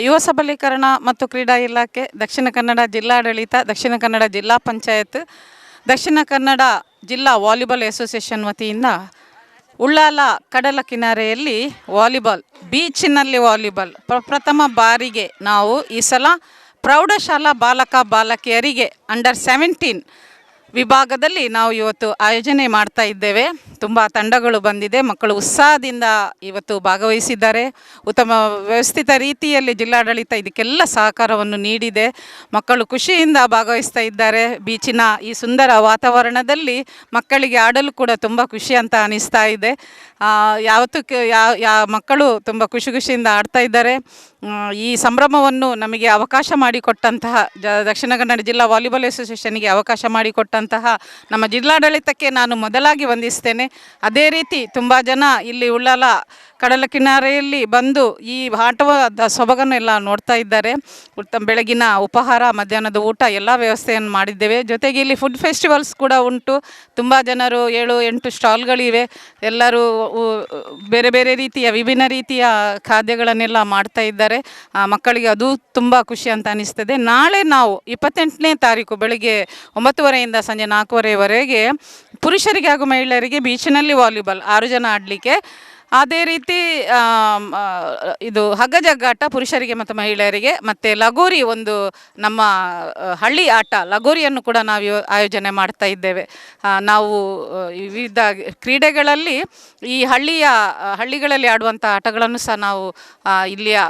ಯುವ ಸಬಲೀಕರಣ ಮತ್ತು ಕ್ರೀಡಾ ಇಲಾಖೆ, ದಕ್ಷಿಣ ಕನ್ನಡ ಜಿಲ್ಲಾಡಳಿತ, ದಕ್ಷಿಣ ಕನ್ನಡ ಜಿಲ್ಲಾ ಪಂಚಾಯತ್, ದಕ್ಷಿಣ ಕನ್ನಡ ಜಿಲ್ಲಾ ವಾಲಿಬಾಲ್ ಅಸೋಸಿಯೇಷನ್ ವತಿಯಿಂದ ಉಳ್ಳಾಲ ಕಡಲ ಕಿನಾರೆಯಲ್ಲಿ ವಾಲಿಬಾಲ್, ಬೀಚಿನಲ್ಲಿ ವಾಲಿಬಾಲ್ ಪ್ರಥಮ ಬಾರಿಗೆ ನಾವು ಈ ಸಲ ಪ್ರೌಢಶಾಲಾ ಬಾಲಕ ಬಾಲಕಿಯರಿಗೆ ಅಂಡರ್ 17 ವಿಭಾಗದಲ್ಲಿ ನಾವು ಇವತ್ತು ಆಯೋಜನೆ ಮಾಡ್ತಾ ಇದ್ದೇವೆ. ತುಂಬ ತಂಡಗಳು ಬಂದಿದೆ, ಮಕ್ಕಳು ಉತ್ಸಾಹದಿಂದ ಇವತ್ತು ಭಾಗವಹಿಸಿದ್ದಾರೆ. ಉತ್ತಮ ವ್ಯವಸ್ಥಿತ ರೀತಿಯಲ್ಲಿ ಜಿಲ್ಲಾಡಳಿತ ಇದಕ್ಕೆಲ್ಲ ಸಹಕಾರವನ್ನು ನೀಡಿದೆ. ಮಕ್ಕಳು ಖುಷಿಯಿಂದ ಭಾಗವಹಿಸ್ತಾ ಇದ್ದಾರೆ. ಬೀಚಿನ ಈ ಸುಂದರ ವಾತಾವರಣದಲ್ಲಿ ಮಕ್ಕಳಿಗೆ ಆಡಲು ಕೂಡ ತುಂಬ ಖುಷಿ ಅಂತ ಅನಿಸ್ತಾ ಇದೆ. ಯಾವತ್ತೂ ಮಕ್ಕಳು ತುಂಬ ಖುಷಿಯಿಂದ ಆಡ್ತಾ ಇದ್ದಾರೆ. ಈ ಸಂಭ್ರಮವನ್ನು ನಮಗೆ ಅವಕಾಶ ಮಾಡಿಕೊಟ್ಟಂತಹ ದಕ್ಷಿಣ ಕನ್ನಡ ಜಿಲ್ಲಾ ವಾಲಿಬಾಲ್ ಅಸೋಸಿಯೇಷನ್ಗೆ ಅವಕಾಶ ಮಾಡಿಕೊಟ್ಟಂತಹ ನಮ್ಮ ಜಿಲ್ಲಾಡಳಿತಕ್ಕೆ ನಾನು ಮೊದಲಾಗಿ ವಂದಿಸ್ತೇನೆ. ಅದೇ ರೀತಿ ತುಂಬ ಜನ ಇಲ್ಲಿ ಉಳ್ಳಾಲ ಕಡಲ ಕಿನಾರೆಯಲ್ಲಿ ಬಂದು ಈ ಆಟದ ಸೊಬಗನ್ನು ಎಲ್ಲ ನೋಡ್ತಾ ಇದ್ದಾರೆ. ಬೆಳಗಿನ ಉಪಹಾರ, ಮಧ್ಯಾಹ್ನದ ಊಟ ಎಲ್ಲ ವ್ಯವಸ್ಥೆಯನ್ನು ಮಾಡಿದ್ದೇವೆ. ಜೊತೆಗೆ ಇಲ್ಲಿ ಫುಡ್ ಫೆಸ್ಟಿವಲ್ಸ್ ಕೂಡ ಉಂಟು. ತುಂಬ ಜನರು 7-8 ಸ್ಟಾಲ್ಗಳಿವೆ. ಎಲ್ಲರೂ ಬೇರೆ ಬೇರೆ ರೀತಿಯ ವಿಭಿನ್ನ ರೀತಿಯ ಖಾದ್ಯಗಳನ್ನೆಲ್ಲ ಮಾಡ್ತಾ ಇದ್ದಾರೆ. ಮಕ್ಕಳಿಗೆ ಅದು ತುಂಬ ಖುಷಿ ಅಂತ ಅನಿಸ್ತದೆ. ನಾಳೆ ನಾವು 28ನೇ ತಾರೀಕು ಬೆಳಿಗ್ಗೆ 9:30ಯಿಂದ ಸಂಜೆ 4:30ವರೆಗೆ ಪುರುಷರಿಗೆ ಹಾಗೂ ಮಹಿಳೆಯರಿಗೆ ಬೀಚಿನಲ್ಲಿ ವಾಲಿಬಾಲ್ 6 ಜನ ಆಡಲಿಕ್ಕೆ, ಅದೇ ರೀತಿ ಇದು ಹಗ್ಗ ಜಗ್ಗಾಟ ಪುರುಷರಿಗೆ ಮತ್ತು ಮಹಿಳೆಯರಿಗೆ, ಮತ್ತು ಲಗೋರಿ ಒಂದು ನಮ್ಮ ಹಳ್ಳಿ ಆಟ ಲಗೋರಿಯನ್ನು ಕೂಡ ನಾವು ಆಯೋಜನೆ ಮಾಡ್ತಾ ಇದ್ದೇವೆ. ನಾವು ವಿವಿಧ ಕ್ರೀಡೆಗಳಲ್ಲಿ ಈ ಹಳ್ಳಿಗಳಲ್ಲಿ ಆಡುವಂಥ ಆಟಗಳನ್ನು ಸಹ ನಾವು ಇಲ್ಲಿಯ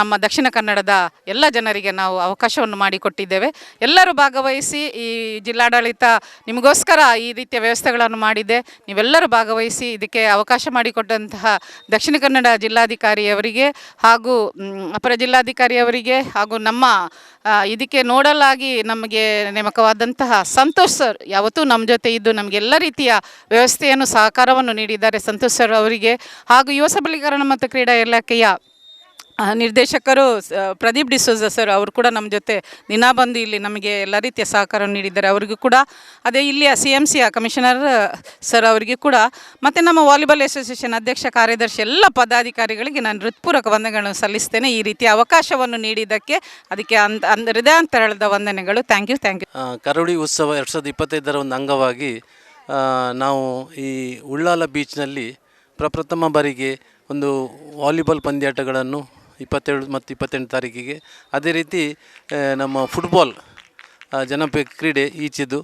ನಮ್ಮ ದಕ್ಷಿಣ ಕನ್ನಡದ ಎಲ್ಲ ಜನರಿಗೆ ನಾವು ಅವಕಾಶವನ್ನು ಮಾಡಿಕೊಟ್ಟಿದ್ದೇವೆ. ಎಲ್ಲರೂ ಭಾಗವಹಿಸಿ, ಈ ಜಿಲ್ಲಾಡಳಿತ ನಿಮಗೋಸ್ಕರ ಈ ರೀತಿಯ ವ್ಯವಸ್ಥೆಗಳನ್ನು ಮಾಡಿದೆ. ನೀವೆಲ್ಲರೂ ಭಾಗವಹಿಸಿ ಇದಕ್ಕೆ ಅವಕಾಶ ಮಾಡಿಕೊಟ್ಟಂತಹ ದಕ್ಷಿಣ ಕನ್ನಡ ಜಿಲ್ಲಾಧಿಕಾರಿಯವರಿಗೆ ಹಾಗೂ ಅಪರ ಜಿಲ್ಲಾಧಿಕಾರಿಯವರಿಗೆ ಹಾಗೂ ನಮ್ಮ ಇದಕ್ಕೆ ನೋಡಲಾಗಿ ನಮಗೆ ನೇಮಕವಾದಂತಹ ಸಂತೋಷ್ ಸರ್ ಯಾವತ್ತೂ ನಮ್ಮ ಜೊತೆ ಇದ್ದು ನಮಗೆಲ್ಲ ರೀತಿಯ ವ್ಯವಸ್ಥೆಯನ್ನು ಸಹಕಾರವನ್ನು ನೀಡಿದ್ದಾರೆ. ಸಂತೋಷ್ ಸರ್ ಅವರಿಗೆ ಹಾಗೂ ಯುವ ಸಬಲೀಕರಣ ಮತ್ತು ಕ್ರೀಡಾ ಇಲಾಖೆಯ ನಿರ್ದೇಶಕರು ಪ್ರದೀಪ್ ಡಿಸೋಜ ಸರ್ ಅವರು ಕೂಡ ನಮ್ಮ ಜೊತೆ ದಿನ ಬಂದು ಇಲ್ಲಿ ನಮಗೆ ಎಲ್ಲ ರೀತಿಯ ಸಹಕಾರ ನೀಡಿದ್ದಾರೆ. ಅವರಿಗೂ ಕೂಡ, ಅದೇ ಇಲ್ಲಿಯ CMCಯ ಕಮಿಷನರ್ ಸರ್ ಅವರಿಗೆ ಕೂಡ, ಮತ್ತು ನಮ್ಮ ವಾಲಿಬಾಲ್ ಅಸೋಸಿಯೇಷನ್ ಅಧ್ಯಕ್ಷ ಕಾರ್ಯದರ್ಶಿ ಎಲ್ಲ ಪದಾಧಿಕಾರಿಗಳಿಗೆ ನಾನು ಹೃತ್ಪೂರ್ವಕ ವಂದನೆಗಳನ್ನು ಸಲ್ಲಿಸ್ತೇನೆ. ಈ ರೀತಿಯ ಅವಕಾಶವನ್ನು ನೀಡಿದ್ದಕ್ಕೆ ಅದಕ್ಕೆ ಹೃದಯಾಂತರಾಳದ ವಂದನೆಗಳು. Thank you. ಕರವಳಿ ಉತ್ಸವ 2025ರ ಒಂದು ಅಂಗವಾಗಿ ನಾವು ಈ ಉಳ್ಳಾಲ ಬೀಚ್ನಲ್ಲಿ ಪ್ರಪ್ರಥಮ ಬಾರಿಗೆ ಒಂದು ವಾಲಿಬಾಲ್ ಪಂದ್ಯಾಟಗಳನ್ನು 27 ಮತ್ತು 28 ತಾರೀಕಿಗೆ, ಅದೇ ರೀತಿ ನಮ್ಮ ಫುಟ್ಬಾಲ್ ಜನಪ್ರಿಯ ಕ್ರೀಡೆ ಈಚಿದ್ದು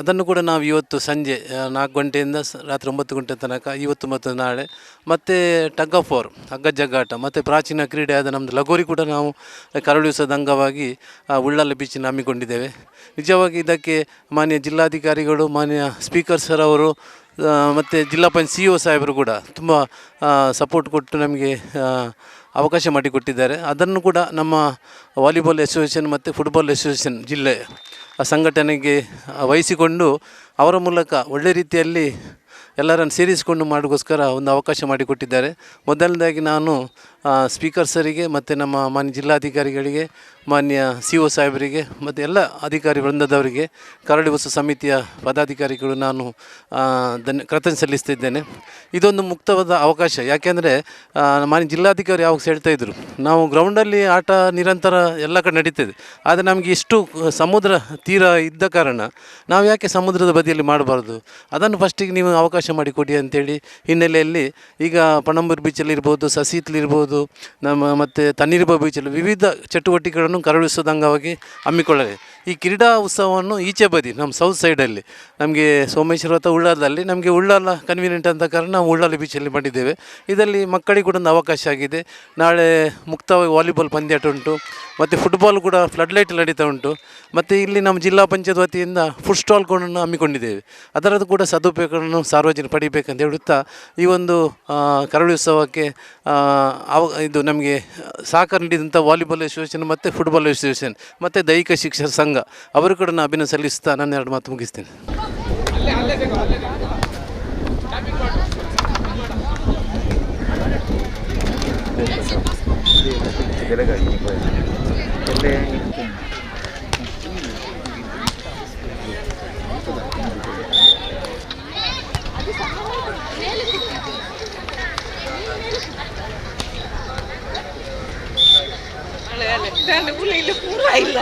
ಅದನ್ನು ಕೂಡ ನಾವು ಇವತ್ತು ಸಂಜೆ 4 ಗಂಟೆಯಿಂದ ರಾತ್ರಿ 9 ಗಂಟೆ ತನಕ ಇವತ್ತು ಮತ್ತು ನಾಳೆ, ಮತ್ತು ಟಗ್ ಆಫ್ ವಾರ್ ಹಗ್ಗ ಜಗ್ಗಾಟ ಮತ್ತು ಪ್ರಾಚೀನ ಕ್ರೀಡೆ ಆದ ನಮ್ಮದು ಲಗೋರಿ ಕೂಡ ನಾವು ಕರವಳಿ ಉತ್ಸವದ ಅಂಗವಾಗಿ ಉಳ್ಳಾಲ ಬೀಚಿನ ಹಮ್ಮಿಕೊಂಡಿದ್ದೇವೆ. ನಿಜವಾಗಿ ಇದಕ್ಕೆ ಮಾನ್ಯ ಜಿಲ್ಲಾಧಿಕಾರಿಗಳು, ಮಾನ್ಯ ಸ್ಪೀಕರ್ ಸರ್ ಅವರು ಮತ್ತು ಜಿಲ್ಲಾ ಪಂಚಾಯತ್ CEO ಸಾಹೇಬರು ಕೂಡ ತುಂಬ ಸಪೋರ್ಟ್ ಕೊಟ್ಟು ನಮಗೆ ಅವಕಾಶ ಮಾಡಿಕೊಟ್ಟಿದ್ದಾರೆ. ಅದನ್ನು ಕೂಡ ನಮ್ಮ ವಾಲಿಬಾಲ್ ಅಸೋಸಿಯೇಷನ್ ಮತ್ತು ಫುಟ್ಬಾಲ್ ಅಸೋಸಿಯೇಷನ್ ಜಿಲ್ಲೆ ಸಂಘಟನೆಗೆ ವಹಿಸಿಕೊಂಡು ಅವರ ಮೂಲಕ ಒಳ್ಳೆ ರೀತಿಯಲ್ಲಿ ಎಲ್ಲರನ್ನು ಸೇರಿಸಿಕೊಂಡು ಮಾಡೋಕ್ಕೋಸ್ಕರ ಒಂದು ಅವಕಾಶ ಮಾಡಿಕೊಟ್ಟಿದ್ದಾರೆ. ಮೊದಲನೇದಾಗಿ ನಾನು ಸ್ಪೀಕರ್ ಸರಿಗೆ ಮತ್ತು ನಮ್ಮ ಮಾನ್ಯ ಜಿಲ್ಲಾಧಿಕಾರಿಗಳಿಗೆ, ಮಾನ್ಯ CEO ಸಾಹೇಬರಿಗೆ ಮತ್ತು ಎಲ್ಲ ಅಧಿಕಾರಿ ವೃಂದದವರಿಗೆ, ಕರವಳಿ ಉತ್ಸವ ಸಮಿತಿಯ ಪದಾಧಿಕಾರಿಗಳು ನಾನು ಕೃತಜ್ಞತೆ ಸಲ್ಲಿಸ್ತಿದ್ದೇನೆ. ಇದೊಂದು ಮುಕ್ತವಾದ ಅವಕಾಶ. ಯಾಕೆಂದರೆ ಮಾನ್ಯ ಜಿಲ್ಲಾಧಿಕಾರಿ ಯಾವಾಗ ಹೇಳ್ತಾಯಿದ್ರು, ನಾವು ಗ್ರೌಂಡಲ್ಲಿ ಆಟ ನಿರಂತರ ಎಲ್ಲ ಕಡೆ ನಡೀತದೆ, ಆದರೆ ನಮಗೆ ಇಷ್ಟು ಸಮುದ್ರ ತೀರ ಇದ್ದ ಕಾರಣ ನಾವು ಯಾಕೆ ಸಮುದ್ರದ ಬದಿಯಲ್ಲಿ ಮಾಡಬಾರ್ದು, ಅದನ್ನು ಫಸ್ಟಿಗೆ ನೀವು ಅವಕಾಶ ಮಾಡಿಕೊಡಿ ಅಂತೇಳಿ ಹಿನ್ನೆಲೆಯಲ್ಲಿ ಈಗ ಪಣಂಬೂರು ಬೀಚಲ್ಲಿ ಇರ್ಬೋದು, ಸಸೀತ್ಲಿ ಇರ್ಬೋದು, ನಮ್ಮ ಮತ್ತು ತಣ್ಣೀರ್ಬಾ ಬೀಚಲ್ಲಿ ವಿವಿಧ ಚಟುವಟಿಕೆಗಳನ್ನು ಕರವಳಿ ಉತ್ಸವದ ಅಂಗವಾಗಿ ಹಮ್ಮಿಕೊಳ್ಳಲಿದೆ. ಈ ಕ್ರೀಡಾ ಉತ್ಸವವನ್ನು ಈಚೆ ಬದಿ ನಮ್ಮ ಸೌತ್ ಸೈಡಲ್ಲಿ ನಮಗೆ ಸೋಮೇಶ್ವರ ಅಥವಾ ಉಳ್ಳಾಲದಲ್ಲಿ ನಮಗೆ ಉಳ್ಳಾಲ ಕನ್ವೀನಿಯೆಂಟ್ ಅಂತ ಕಾರಣ ನಾವು ಉಳ್ಳಾಲ ಬೀಚಲ್ಲಿ ಮಾಡಿದ್ದೇವೆ. ಇದರಲ್ಲಿ ಮಕ್ಕಳಿಗೆ ಕೂಡ ಒಂದು ಅವಕಾಶ ಆಗಿದೆ. ನಾಳೆ ಮುಕ್ತವಾಗಿ ವಾಲಿಬಾಲ್ ಪಂದ್ಯಾಟ ಉಂಟು, ಮತ್ತು ಫುಟ್ಬಾಲ್ ಕೂಡ ಫ್ಲಡ್ ಲೈಟ್ ನಡೀತಾ ಉಂಟು, ಮತ್ತು ಇಲ್ಲಿ ನಮ್ಮ ಜಿಲ್ಲಾ ಪಂಚಾಯತ್ ವತಿಯಿಂದ ಫುಡ್ ಸ್ಟಾಲ್ಗಳನ್ನು ಹಮ್ಮಿಕೊಂಡಿದ್ದೇವೆ. ಅದರದ್ದು ಕೂಡ ಸದುಪಯೋಗವನ್ನು ಸಾರ್ವಜನಿಕ ಪಡಿಬೇಕಂತ ಹೇಳುತ್ತಾ ಈ ಒಂದು ಕರವಳಿ ಉತ್ಸವಕ್ಕೆ ಇದು ನಮಗೆ ಸಹಕಾರ ನೀಡಿದಂಥ ವಾಲಿಬಾಲ್ ಅಸೋಸಿಯೇಷನ್ ಮತ್ತು ಫುಟ್ಬಾಲ್ ಅಸೋಸಿಯೇಷನ್ ಮತ್ತು ದೈಹಿಕ ಶಿಕ್ಷಣ ಸಂಘ ಅವರು ಕೂಡ ನಾನು ಅಭಿನಂದನೆ ಸಲ್ಲಿಸ್ತಾ ನನ್ನ 2 ಮಾತು ಮುಗಿಸ್ತೇನೆ. ನಾನು ಉಳಿಲು ಪೂರ ಇಲ್ಲ